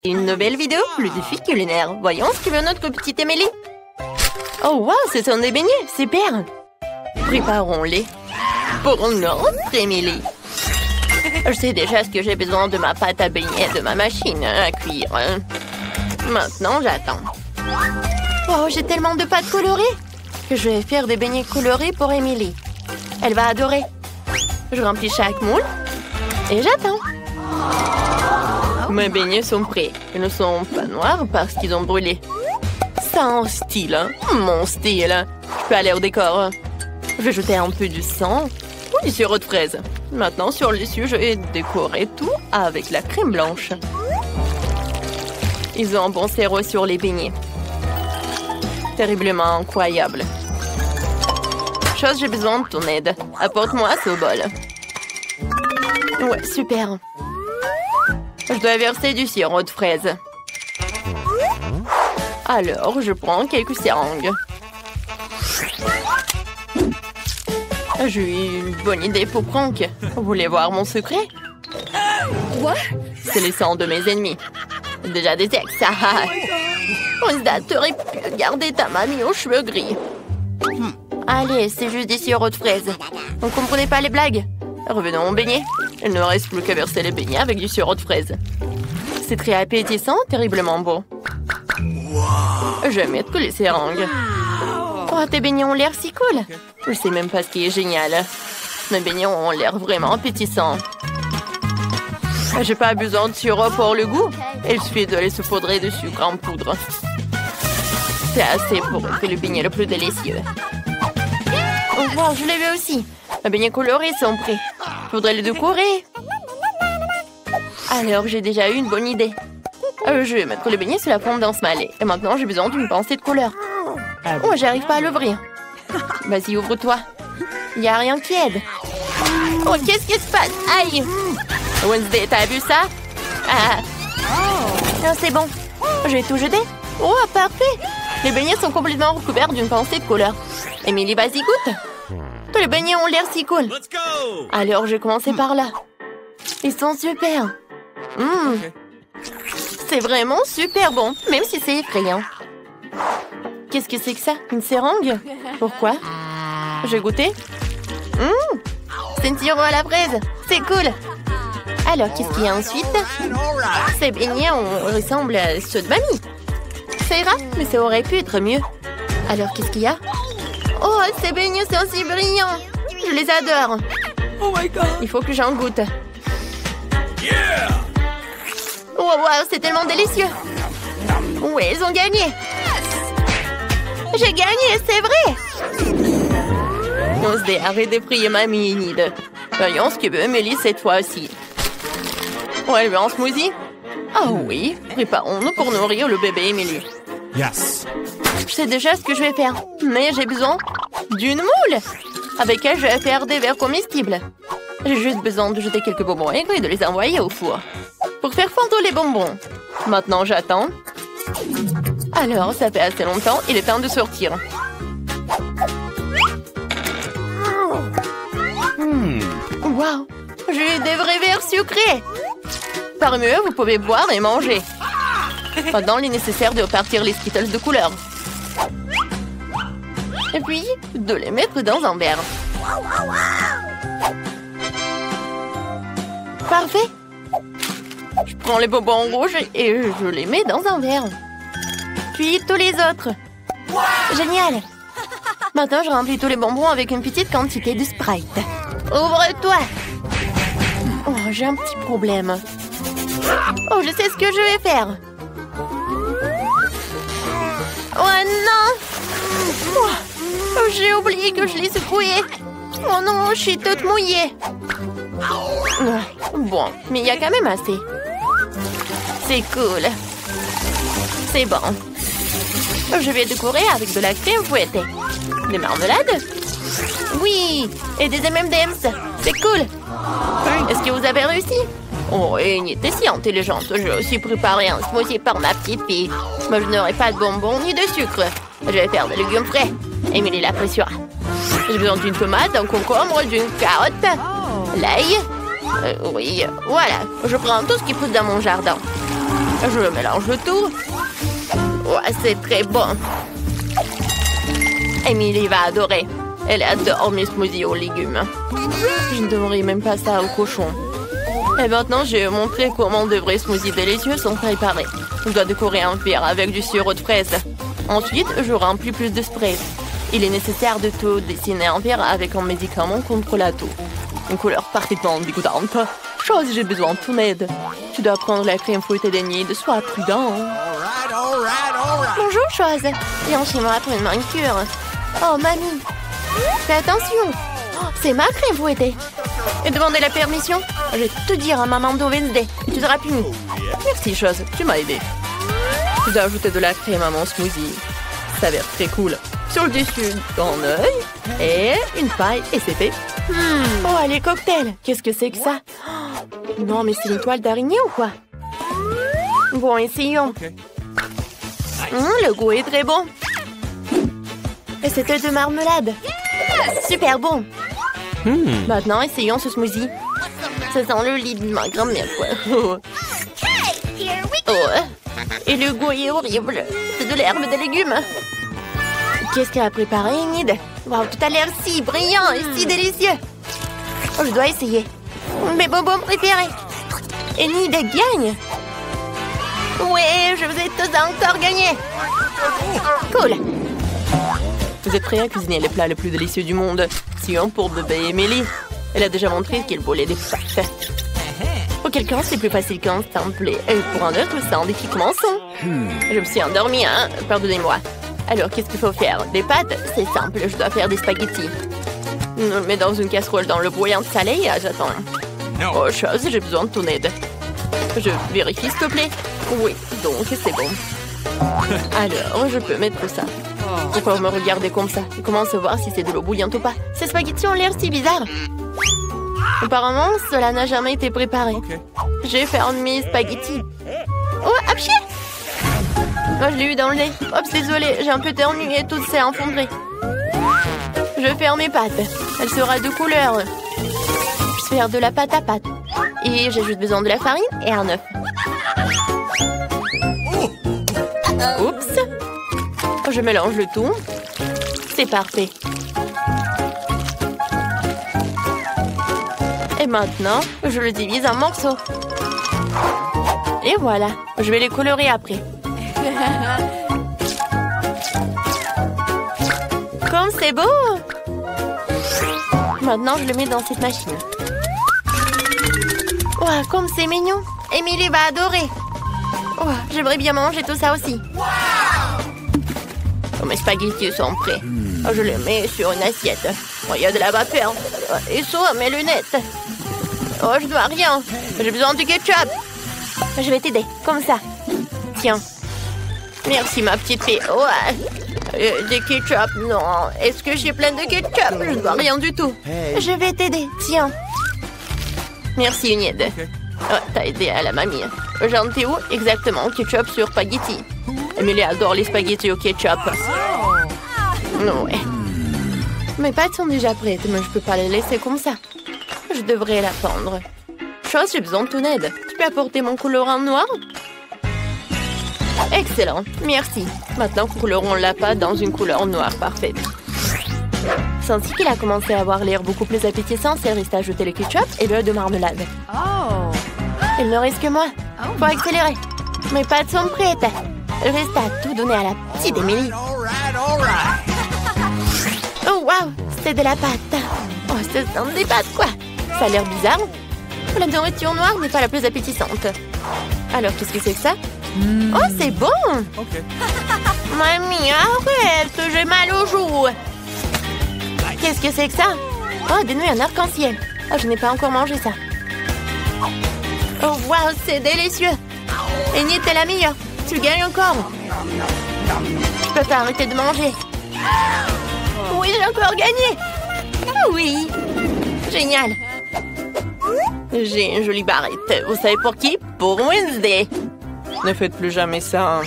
Une nouvelle vidéo, le défi culinaire. Voyons ce que veut notre petite Émilie. Oh wow, ce sont des beignets, super. Préparons-les pour notre Émilie. Je sais déjà ce que j'ai besoin de ma pâte à beignets, de ma machine à cuire. Maintenant, j'attends. Oh, j'ai tellement de pâtes colorées que je vais faire des beignets colorés pour Émilie. Elle va adorer. Je remplis chaque moule et j'attends. Mes beignets sont prêts. Ils ne sont pas noirs parce qu'ils ont brûlé. Ça a un style, hein? Mon style. Je peux aller au décor. Je vais jeter un peu de sang ou du sirop de fraise. Maintenant, sur le dessus, je vais décorer tout avec la crème blanche. Ils ont un bon sirop sur les beignets. Terriblement incroyable. Chose, j'ai besoin de ton aide. Apporte-moi ce bol. Ouais, super. Je dois verser du sirop de fraise. Alors, je prends quelques seringues. J'ai une bonne idée pour Franck. Vous voulez voir mon secret? Quoi? C'est le sang de mes ennemis. Déjà des ex. Rosda, t'aurais pu garder ta mamie aux cheveux gris. Allez, c'est juste des sirops de fraises. Vous comprenez pas les blagues? Revenons au beignet. Il ne reste plus qu'à verser les beignets avec du sirop de fraises. C'est très appétissant, terriblement beau. Je vais mettre les seringues. Oh, tes beignets ont l'air si cool. Je sais même pas ce qui est génial. Mes beignets ont l'air vraiment appétissants. J'ai pas besoin de sirop pour le goût. Il suffit de les saupoudrer de sucre en poudre. C'est assez pour faire le beignet le plus délicieux. Oh, wow, je l'ai vu aussi. Mes beignets colorés sont prêts. Faudrait les décorer. Alors, j'ai déjà eu une bonne idée. Je vais mettre les beignets sous la forme d'un smiley. Et maintenant, j'ai besoin d'une pincée de couleur. Oh, j'arrive pas à l'ouvrir. Vas-y, ouvre-toi. Il n'y a rien qui aide. Oh, qu'est-ce qui se passe? Aïe! Wednesday, t'as vu ça? Ah, c'est bon. Je vais tout jeter. Oh, parfait. Les beignets sont complètement recouverts d'une pincée de couleur. Émilie, vas-y, goûte. Tous les beignets ont l'air si cool. Alors, je vais commencer par là. Ils sont super. C'est vraiment super bon, même si c'est effrayant. Qu'est-ce que c'est que ça? Une seringue? Pourquoi? Je vais goûter. C'est une sirop à la fraise. C'est cool. Alors, qu'est-ce qu'il y a ensuite? Ces beignets ressemblent à ceux de mamie. Ça ira, mais ça aurait pu être mieux. Alors, qu'est-ce qu'il y a? Oh, ces beignets sont si brillants. Je les adore. Oh my God. Il faut que j'en goûte. Oh, wow, c'est tellement délicieux. Ouais, ils ont gagné. J'ai gagné, c'est vrai. On se dit, arrête de prier mamie, Enid. Voyons ce que veut Émilie cette fois-ci. Oh, elle veut un smoothie? Oh oui, préparons-nous pour nourrir le bébé Émilie. Yes. Je sais déjà ce que je vais faire, mais j'ai besoin d'une moule avec elle je vais faire des verres comestibles. J'ai juste besoin de jeter quelques bonbons aigres et de les envoyer au four pour faire fondre les bonbons. Maintenant, j'attends. Alors, ça fait assez longtemps, il est temps de sortir. Wow, j'ai eu des vrais verres sucrés. Par mieux, vous pouvez boire et manger. Pendant, il est nécessaire de repartir les Skittles de couleur. Et puis, de les mettre dans un verre. Parfait. Je prends les bonbons rouges et je les mets dans un verre. Puis tous les autres. Génial. Maintenant, je remplis tous les bonbons avec une petite quantité de Sprite. Ouvre-toi. Oh, j'ai un petit problème. Oh, je sais ce que je vais faire. Oh non. Oh, j'ai oublié que je l'ai secoué. Oh non, je suis toute mouillée. Bon, mais il y a quand même assez. C'est cool. C'est bon. Je vais décorer avec de la crème fouettée. Des marmelades? Oui, et des M&M's. C'est cool. Est-ce que vous avez réussi? Oh, Enid, t'es si intelligente. J'ai aussi préparé un smoothie pour ma petite fille. Mais je n'aurai pas de bonbons ni de sucre. Je vais faire des légumes frais. Émilie l'appréciera. J'ai besoin d'une tomate, d'un concombre, d'une carotte, l'ail. Oui, voilà. Je prends tout ce qui pousse dans mon jardin. Je mélange le tout. Ouais, c'est très bon. Emily va adorer. Elle adore mes smoothies aux légumes. Je ne donnerai même pas ça aux cochons. Et maintenant, je vais montrer comment de vrais smoothies délicieux sont préparés. On doit décorer un verre avec du sirop de fraise. Ensuite, je remplis plus de spray. Il est nécessaire de tout dessiner un verre avec un médicament contre la toux. Une couleur parfaitement dégoûtante. Chose, j'ai besoin de ton aide. Tu dois prendre la crème fouettée d'Enid. Sois prudent. Bonjour, Chose. Viens chez moi pour une manicure. Oh, mamie. Fais attention. Oh, c'est ma crème fouettée. Et demandez la permission. Je vais tout dire à maman de Wednesday. Et tu seras punie. Merci, Chose. Tu m'as aidé. Je dois ajouter de la crème à mon smoothie. Ça a l'air très cool. Sur le dessus, un œil et une paille. Et c'est fait. Oh, les cocktails. Qu'est-ce que c'est que ça? Oh, non, mais c'est une toile d'araignée ou quoi? Bon, essayons. Le goût est très bon. Et c'était de marmelade. Super bon. Maintenant, essayons ce smoothie. Ça sent le lit de ma grand-mère, quoi. Et le goût est horrible. C'est de l'herbe de légumes. Qu'est-ce qu'elle a préparé, Enid? Wow, tout a l'air si brillant et si délicieux. Oh, je dois essayer. Mes bonbons préférés. Enid gagne. Ouais, je vous ai tous encore gagné. Cool. Vous êtes prêts à cuisiner les plats les plus délicieux du monde? Sinon, pour bébé Emily. Elle a déjà montré qu'elle volait des pâtes. Pour quelqu'un, c'est plus facile qu'un simple. Et pour un autre, c'est un défi commençant. Je me suis endormie, hein? Pardonnez-moi. Alors, qu'est-ce qu'il faut faire? Des pâtes? C'est simple, je dois faire des spaghettis. On le met dans une casserole dans le bouillon salé et j'attends. Oh, Chose, j'ai besoin de ton aide. Je vérifie, s'il te plaît. Oui, donc c'est bon. Alors, je peux mettre ça. Pourquoi vous me regardez comme ça? Je commence à voir si c'est de l'eau bouillante ou pas. Ces spaghettis ont l'air si bizarres. Apparemment, cela n'a jamais été préparé. Je vais faire mes spaghettis. Oh, apchier! Oh, je l'ai eu dans le nez. Oups, désolée, j'ai un peu ternu et tout s'est enfondré. Je vais faire mes pâtes. Elle sera de couleur. Je vais faire de la pâte à pâte. Et j'ai juste besoin de la farine et un œuf. Oups. Je mélange le tout. C'est parfait. Et maintenant, je le divise en morceaux. Et voilà. Je vais les colorer après. Comme c'est beau! Maintenant, je le mets dans cette machine. Oh, comme c'est mignon! Emily va adorer! Oh, j'aimerais bien manger tout ça aussi. Oh, mes spaghettis sont prêts. Oh, je les mets sur une assiette. Oh, il y a de la vapeur. Oh, et sur mes lunettes. Oh, je dois rien. J'ai besoin du ketchup. Je vais t'aider, comme ça. Tiens. Merci, ma petite fille. Ouais. Du ketchup, non. Est-ce que j'ai plein de ketchup? Je ne vois rien du tout. Je vais t'aider, tiens. Merci, Enid. Oh, t'as aidé à la mamie. J'en étais où? Exactement, ketchup sur spaghetti. Emily adore les spaghettis au ketchup. Ouais. Mes pâtes sont déjà prêtes, mais je peux pas les laisser comme ça. Je devrais la fendre. Chose, j'ai besoin de ton aide. Tu peux apporter mon colorant noir? Excellent, merci. Maintenant, colorons la pâte dans une couleur noire parfaite. C'est ainsi qu'il a commencé à avoir l'air beaucoup plus appétissant. Il reste à ajouter le ketchup et l'œuf de marmelade. Il ne reste que moi. Faut accélérer. Mes pâtes sont prêtes. Il reste à tout donner à la petite Emily. Oh, waouh, c'est de la pâte. Oh, ce sont des pâtes, quoi. Ça a l'air bizarre. La nourriture noire n'est pas la plus appétissante. Alors, qu'est-ce que c'est que ça? Oh, c'est bon. Mamie, arrête, j'ai mal aux joues. Qu'est-ce que c'est que ça? Oh, des nouilles en arc-en-ciel. Oh, je n'ai pas encore mangé ça. Oh, waouh, c'est délicieux. Enid, t'es la meilleure. Tu gagnes encore. Je peux pas arrêter de manger. Oui, j'ai encore gagné. Oui. Génial. J'ai une jolie barrette. Vous savez pour qui? Pour Wednesday. Ne faites plus jamais ça.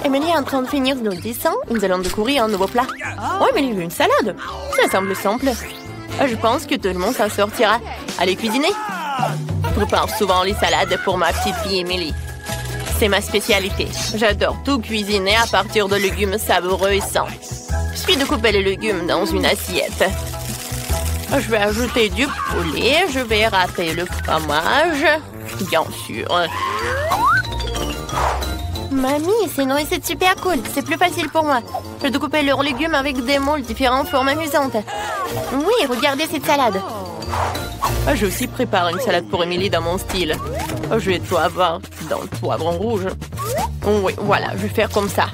Emily est en train de finir nos dessins. Nous allons découvrir un nouveau plat. Oh, Emily veut une salade. Ça semble simple. Je pense que tout le monde s'en sortira. Allez cuisiner. prépare souvent les salades pour ma petite fille Emily. C'est ma spécialité. J'adore tout cuisiner à partir de légumes savoureux et sains. Il suffit de couper les légumes dans une assiette. Je vais ajouter du poulet. Je vais râper le fromage. Bien sûr. Mamie, c'est une recette super cool. C'est plus facile pour moi. Je dois couper leurs légumes avec des moules différentes formes amusantes. Oui, regardez cette salade. J'ai aussi préparé une salade pour Emily dans mon style. Je vais tout avoir dans le poivron rouge. Oui, voilà, je vais faire comme ça.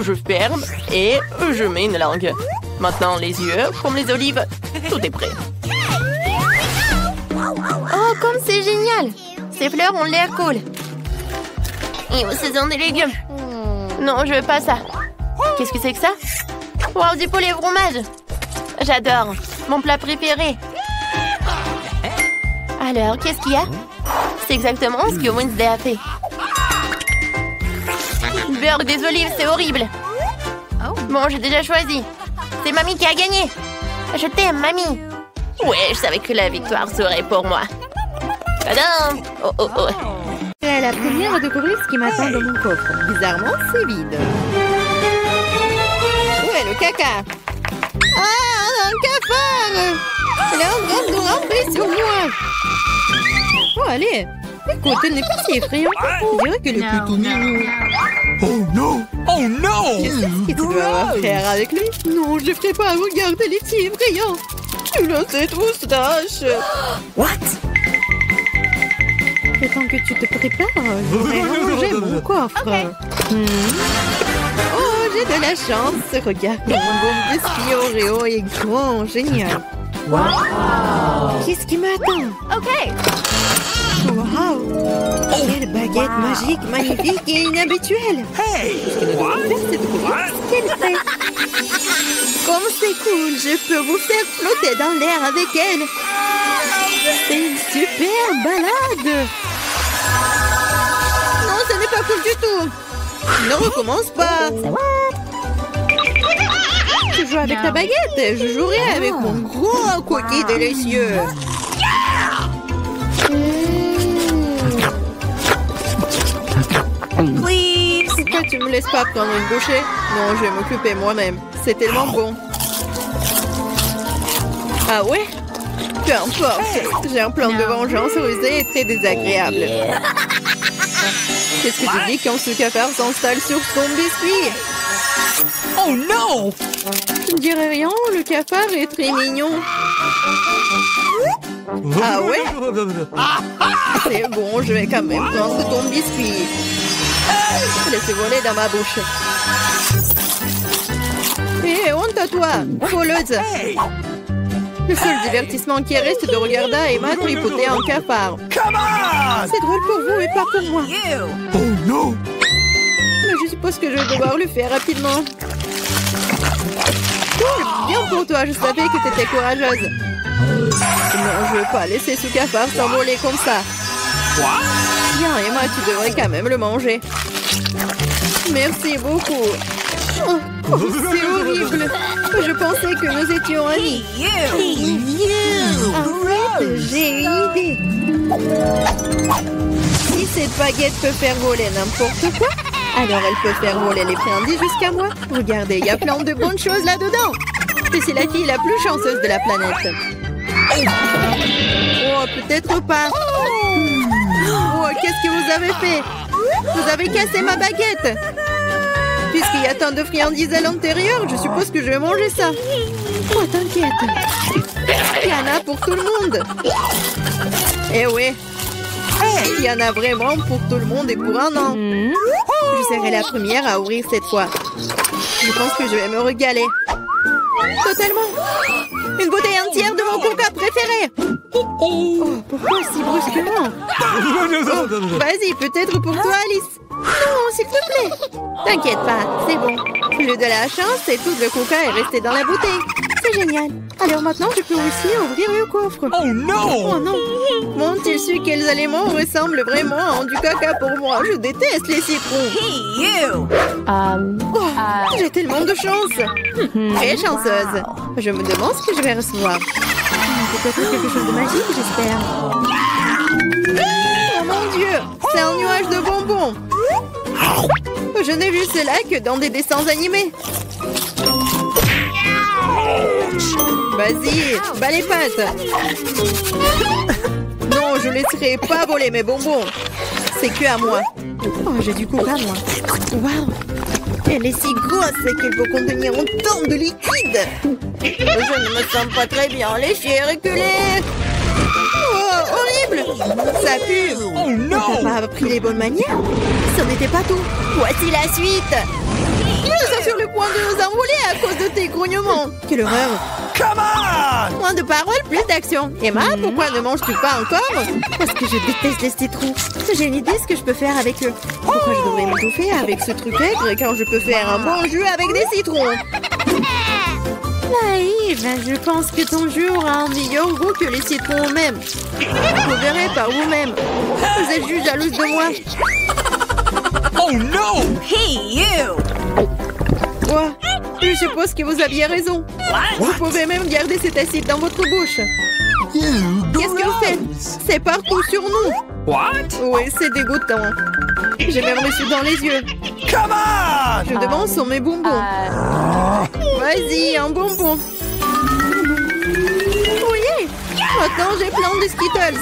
Je ferme et je mets une langue. Maintenant, les yeux, comme les olives. Tout est prêt. Oh, comme c'est génial! Ces fleurs ont l'air cool. Et ce sont des légumes. Non, je veux pas ça. Qu'est-ce que c'est que ça? Wow, du poulet fromage. J'adore. Mon plat préféré. Alors, qu'est-ce qu'il y a? C'est exactement ce que Wednesday a fait. Beurre des olives, c'est horrible. Bon, j'ai déjà choisi. C'est Mamie qui a gagné. Je t'aime, Mamie. Ouais, je savais que la victoire serait pour moi. Tadam! Oh, oh, oh. C'est la première à découvrir ce qui m'attend dans mon coffre. Bizarrement, c'est vide. Où est le caca? Ah, un cafard! Elle est en train de ramper sur moi. Oh, allez. Écoute, elle n'est pas si effrayante. On dirait qu'elle est plutôt mignonne. Oh non! Oh non! Qu'est-ce que tu dois avoir faire avec lui? Non, je ne ferai pas. Regarde, elle est si effrayante. Tu as cette moustache. What? Le temps que tu te prépares, je vais ranger mon coffre. Oh, j'ai de la chance. Regarde, mon beau biscuit Oreo est grand, génial. Wow. Qu'est-ce qui m'attend? OK. Wow! Quelle baguette magique, magnifique et inhabituelle! Hey! Ce que nous devons faire, c'est découvrir ce qu'elle fait. Comme c'est cool, je peux vous faire flotter dans l'air avec elle. C'est une super balade. Non, ce n'est pas cool du tout. Ne recommence pas. Tu joues avec ta baguette, je jouerai avec mon gros cookie délicieux. Please. Pourquoi tu me laisses pas prendre une bouchée? Non, je vais m'occuper moi-même. C'est tellement bon. Ah ouais? Peu importe. J'ai un plan de vengeance rusé et très désagréable. Qu'est-ce que tu dis quand ce cafard s'installe sur ton biscuit? Oh non! Je ne dirais rien, le cafard est très mignon. Ah ouais? C'est bon, je vais quand même prendre ton biscuit. Laissez voler dans ma bouche. Hé, honte à toi, voleuse. Le seul divertissement qui reste de regarder Emma tripoter un cafard. Come on! C'est drôle pour vous et pas pour moi. Oh non! Mais je suppose que je vais devoir le faire rapidement. Cool, bien pour toi, je savais que t'étais courageuse. Non, je veux pas laisser ce cafard s'envoler comme ça. Bien, Emma, tu devrais quand même le manger. Merci beaucoup. Oh, c'est horrible. Je pensais que nous étions amis. Arrête, j'ai une idée. Si cette baguette peut faire voler n'importe quoi, alors elle peut faire voler les friandises jusqu'à moi. Regardez, il y a plein de bonnes choses là-dedans. Je suis la fille la plus chanceuse de la planète. Oh, peut-être pas. Oh, qu'est-ce que vous avez fait? Vous avez cassé ma baguette. Puisqu'il y a tant de friandises à l'intérieur, je suppose que je vais manger ça. Oh, t'inquiète. Il y en a pour tout le monde. Eh oui. Il y en a vraiment pour tout le monde et pour un an. Je serai la première à ouvrir cette fois. Je pense que je vais me régaler. Totalement. Une bouteille entière de mon coca préféré. Oh, pourquoi si brusquement? Oh, vas-y, peut-être pour toi, Alice. Non, s'il te plaît. T'inquiète pas, c'est bon. J'ai eu de la chance et tout le coca est resté dans la bouteille. C'est génial. Alors maintenant, je peux aussi ouvrir le coffre. Oh non! Oh non. M'ont-ils su quels aliments ressemblent vraiment à du caca pour moi? Je déteste les citrons. Oh, j'ai tellement de chance. Très chanceuse. Je me demande ce que je vais recevoir. Peut-être quelque chose de magique, j'espère. Oh mon Dieu, c'est un nuage de bonbons. Je n'ai vu cela que dans des dessins animés. Vas-y, bats les pattes. Non, je laisserai pas voler mes bonbons. C'est que à moi. Oh, j'ai du coca, moi. Waouh. Elle est si grosse qu'elle peut contenir autant de liquide. Je ne me sens pas très bien. Les chiens reculés. Oh, horrible. Ça pue. Oh non! T'as pas appris les bonnes manières? Ce n'était pas tout. Voici la suite. Nous sommes sur le point de nous envoler à cause de tes grognements. Quelle horreur. Come on! Moins de paroles, plus d'action. Emma, pourquoi ne manges-tu pas encore? Parce que je déteste les citrons. J'ai une idée ce que je peux faire avec eux. Pourquoi je devrais m'étouffer avec ce truc aigre quand je peux faire un bon jus avec des citrons? Naïve, je pense que ton jus aura un meilleur goût que les citrons eux-mêmes. Vous verrez par vous-même. Vous êtes juste jalouse de moi. Oh no! Hey, you! Quoi? Je suppose que vous aviez raison. Vous pouvez même garder cet acide dans votre bouche. Qu'est-ce que vous faites? C'est partout sur nous. What? Oui, c'est dégoûtant. J'ai même reçu dans les yeux. Come on! Je demande sur mes bonbons. Vas-y, un bonbon. Oui. Maintenant, j'ai plein de Skittles.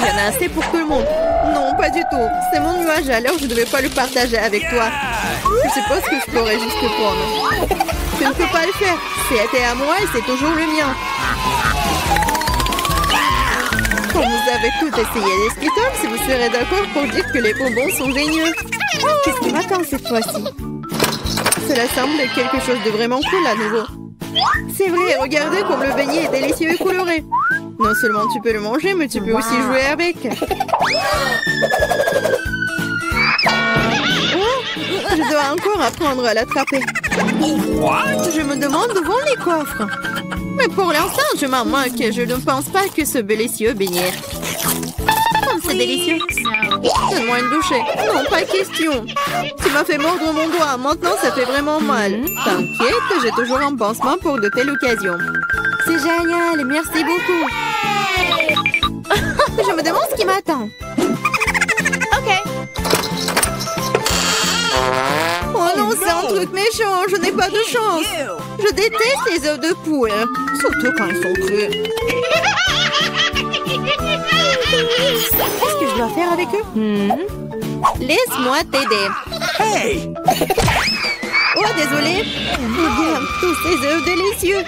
Il y en a assez pour tout le monde. Non, pas du tout. C'est mon nuage, alors je ne devais pas le partager avec toi. Je suppose que je pourrais juste le prendre. Je ne peux pas le faire. C'était à moi et c'est toujours le mien. Quand vous avez tout essayé les Skittles, vous serez d'accord pour dire que les bonbons sont géniaux. Qu'est-ce qui m'attend cette fois-ci? Cela semble quelque chose de vraiment cool à nouveau. C'est vrai, regardez comme le beignet est délicieux et coloré. Non seulement tu peux le manger, mais tu peux aussi jouer avec. Oh, je dois encore apprendre à l'attraper. What? Je me demande où vont les coffres. Mais pour l'instant, je m'en moque. Je ne pense pas que ce délicieux beignet. Comme c'est délicieux. Donne-moi une bouchée. Non, pas question. Tu m'as fait mordre mon doigt. Maintenant, ça fait vraiment mal. T'inquiète, j'ai toujours un pansement pour de telles occasions. C'est génial. Merci beaucoup. Je me demande ce qui m'attend. OK. Oh non, c'est un truc méchant. Je n'ai pas de chance. Je déteste les œufs de poule. Surtout quand ils sont crus. Qu'est-ce que je dois faire avec eux? Laisse-moi t'aider. Hey! Oh, désolé. Regarde tous ces œufs délicieux.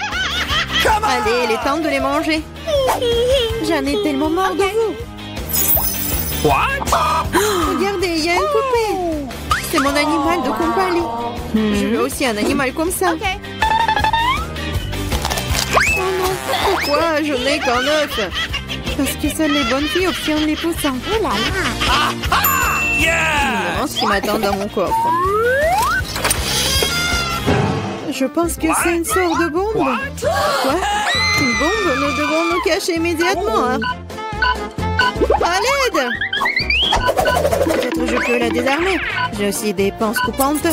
Come on! Allez, il est temps de les manger. J'en ai tellement marre de vous. What? Regardez, il y a une poupée. C'est mon animal de compagnie. Je veux aussi un animal comme ça. Oh non, pourquoi je n'ai qu'un œuf? Parce que seules les bonnes filles obtiennent les poussins. Oh là là. Je me Yeah! demande ce qui m'attend dans mon coffre. Je pense que c'est une sorte de bombe. Quoi? Une bombe? Nous devons nous cacher immédiatement. Hein? À l'aide! Peut-être je peux la désarmer. J'ai aussi des pinces coupantes.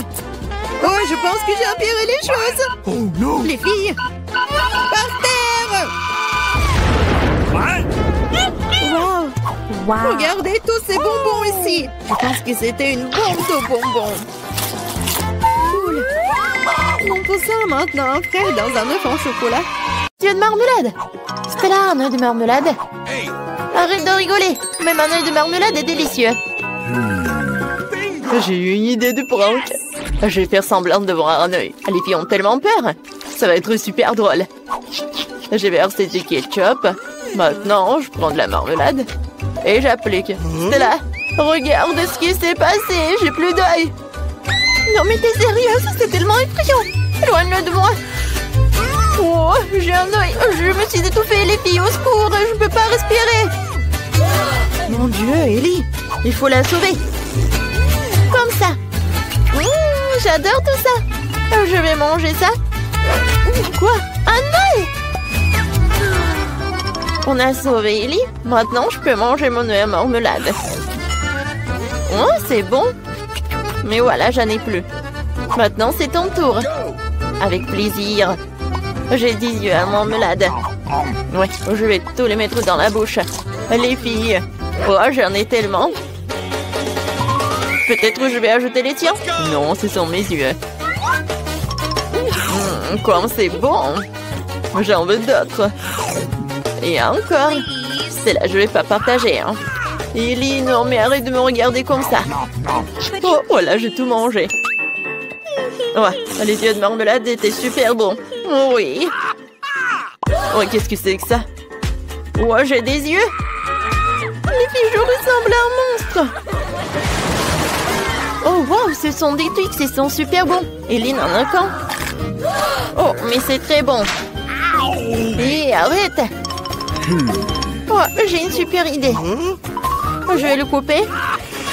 Oh, je pense que j'ai empiré les choses. Oh no! Les filles, par terre! What? Wow! Regardez tous ces bonbons ici. Je pense que c'était une bombe de bonbons. Cool. Mon poussin maintenant un frère dans un œuf en chocolat. Tu veux de marmelade? C'était là un œuf de marmelade. Hey! Arrête de rigoler. Même un œuf de marmelade est délicieux. J'ai eu une idée de prank. Je vais faire semblant de voir un œil. Les filles ont tellement peur. Ça va être super drôle. J'ai versé du ketchup. Maintenant, je prends de la marmelade. Et j'applique. C'est là. Regarde ce qui s'est passé. J'ai plus d'œil. Non mais t'es sérieuse? C'est tellement effrayant. Éloigne-le de moi. Oh, j'ai un œil. Je me suis étouffée. Les filles, au secours. Je peux pas respirer. Mon Dieu, Ellie. Il faut la sauver. Comme ça. J'adore tout ça. Je vais manger ça. Quoi? Un œil? On a sauvé Ellie. Maintenant, je peux manger mon œuf à marmelade. Oh, c'est bon. Mais voilà, j'en ai plus. Maintenant, c'est ton tour. Avec plaisir. J'ai 10 yeux à marmelade. Ouais, je vais tous les mettre dans la bouche. Les filles, oh, j'en ai tellement. Peut-être que je vais ajouter les tiens. Non, ce sont mes yeux. Comme c'est bon. J'en veux d'autres. Et encore. Celle-là, je vais pas partager. Hein. Ellie, non, mais arrête de me regarder comme ça. Oh, voilà, j'ai tout mangé. Ouais, les yeux de marmelade étaient super bons. Oui. Oh, qu'est-ce que c'est que ça? Oh, j'ai des yeux. Les filles, je ressemble à un monstre. Oh, wow, ce sont des Twix, ils sont super bons. Ellie en a qu'un. Oh, mais c'est très bon. Et arrête. Oh, j'ai une super idée. Je vais le couper.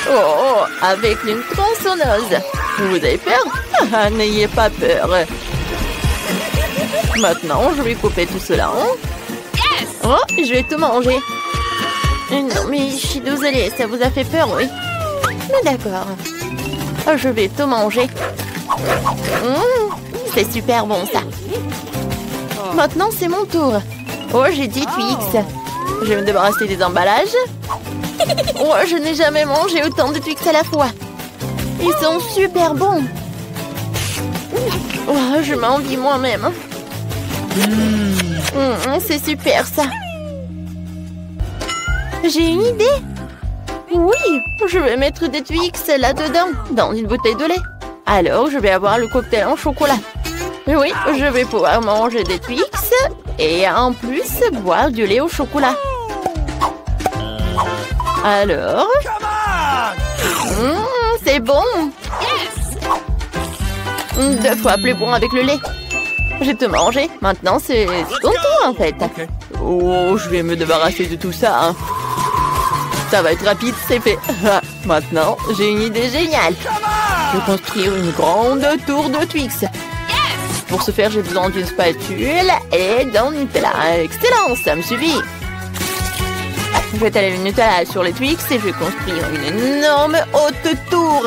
Oh, avec une tronçonneuse. Vous avez peur? Ah, n'ayez pas peur. Maintenant, je vais couper tout cela. Oh, je vais tout manger. Non, mais je suis désolée, ça vous a fait peur, oui? Mais d'accord. Je vais tout manger. C'est super bon, ça. Maintenant, c'est mon tour. Oh, j'ai 10 Twix. Je vais me débarrasser des emballages. Oh, je n'ai jamais mangé autant de Twix à la fois. Ils sont super bons. Oh, je m'envie moi-même. C'est super, ça. J'ai une idée. Oui, je vais mettre des Twix là-dedans, dans une bouteille de lait. Alors, je vais avoir le cocktail en chocolat. Oui, je vais pouvoir manger des Twix et en plus boire du lait au chocolat. Alors, c'est bon. 2 fois plus bon avec le lait. J'ai tout mangé. Maintenant, c'est ton tour, en fait. Oh, je vais me débarrasser de tout ça. Hein. Ça va être rapide, c'est fait. Maintenant, j'ai une idée géniale. Je vais construire une grande tour de Twix. Pour ce faire, j'ai besoin d'une spatule et d'un Nutella. Excellent, ça me suffit. Je vais étaler le Nutella sur les Twix et je vais construire une énorme haute tour.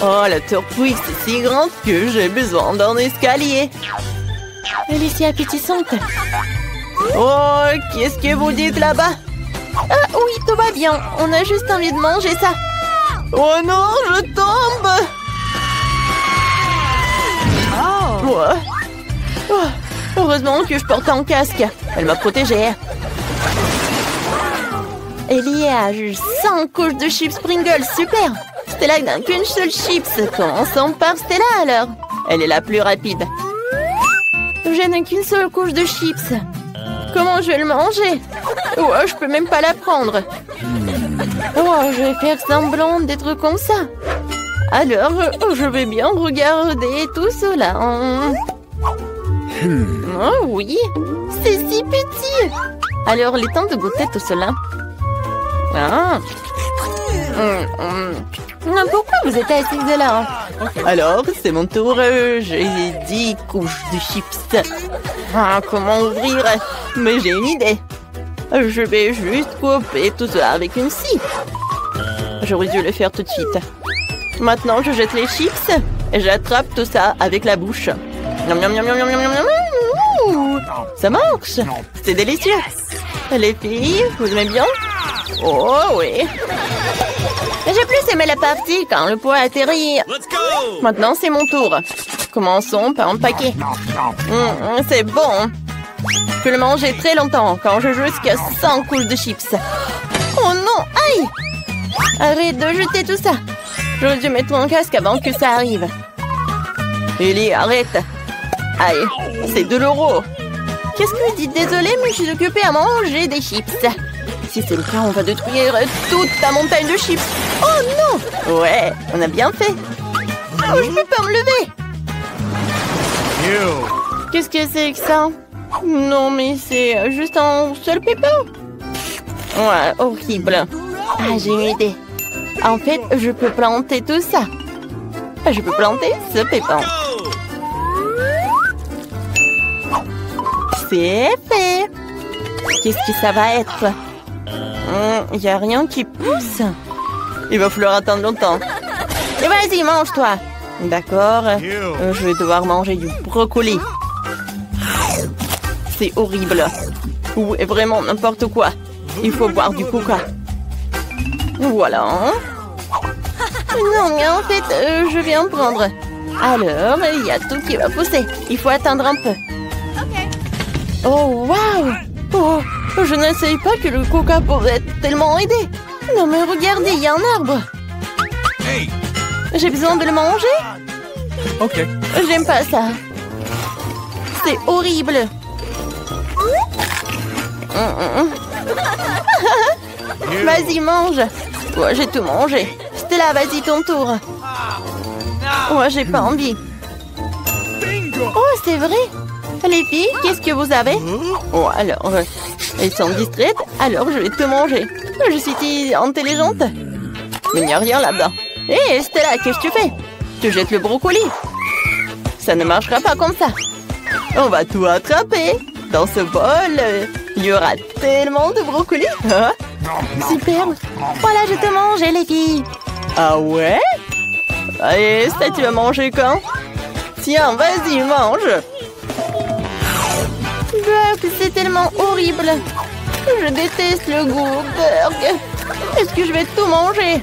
Oh, la tour Twix est si grande que j'ai besoin d'un escalier. Elle est si appétissante. Oh, qu'est-ce que vous dites là-bas? Ah oui, tout va bien. On a juste envie de manger ça. Oh non, je tombe. Oh, heureusement que je porte un casque. Elle m'a protégée. Ellie a juste 100 couches de chips Pringles. Super. Stella n'a qu'une seule chips. Commençons par Stella alors. Elle est la plus rapide. Je n'ai qu'une seule couche de chips. Comment je vais le manger? Oh, je peux même pas la prendre. Oh, je vais faire semblant d'être comme ça. Alors, je vais bien regarder tout cela. Oh oui, c'est si petit. Alors, il est temps de goûter tout cela. Ah. Pourquoi vous êtes assise là? Alors, c'est mon tour. J'ai 10 couches de chips. Ah, comment ouvrir? Mais j'ai une idée. Je vais juste couper tout cela avec une scie. J'aurais dû le faire tout de suite. Maintenant, je jette les chips et j'attrape tout ça avec la bouche. Miam, miam, miam, miam, miam, miam, miam. Ça marche. C'est délicieux. Les filles, vous aimez bien? Oh oui. J'ai plus aimé la partie quand le poids atterrit. Maintenant, c'est mon tour. Commençons par empaquer. C'est bon. Je peux le manger très longtemps quand je joue jusqu'à 100 couches de chips. Oh non, aïe! Arrête de jeter tout ça. J'aurais dû mettre mon casque avant que ça arrive. Ellie, arrête. Aïe, c'est douloureux. Qu'est-ce que je dis? Désolée, mais je suis occupée à manger des chips. Si c'est le cas, on va détruire toute ta montagne de chips. Oh non! Ouais, on a bien fait. Oh, je peux pas me lever. Qu'est-ce que c'est que ça? Non, mais c'est juste un seul pépin. Ouais, horrible. Ah, j'ai une idée. En fait, je peux planter tout ça. Je peux planter ce pépin. C'est fait. Qu'est-ce que ça va être? Il n'y a rien qui pousse. Il va falloir attendre longtemps. Et vas-y, mange-toi. D'accord. Je vais devoir manger du brocoli. C'est horrible. Ou vraiment n'importe quoi. Il faut boire du coca. Voilà. Non, mais en fait, je viens prendre. Alors, il y a tout qui va pousser. Il faut attendre un peu. Oh, waouh! Oh, je ne savais pas que le coca pouvait tellement aider. Non, mais regardez, il y a un arbre. Hey. J'ai besoin de le manger? Ok. J'aime pas ça. C'est horrible. Vas-y, mange. Ouais, j'ai tout mangé. Stella, vas-y, ton tour. Ouais, j'ai pas envie. Oh, c'est vrai. Les filles, qu'est-ce que vous avez? Oh, alors, elles sont distraites, alors je vais te manger. Je suis si intelligente. Mais il n'y a rien là-bas. Hé, Stella, qu'est-ce que tu fais? Tu jettes le brocoli. Ça ne marchera pas comme ça. On va tout attraper. Dans ce bol, il y aura tellement de brocoli. Hein? Super. Voilà, je te mange, les filles. Ah ouais? Allez, ça, tu vas manger quand? Tiens, vas-y, mange. C'est tellement horrible. Je déteste le goût. Burg. Est-ce que je vais tout manger?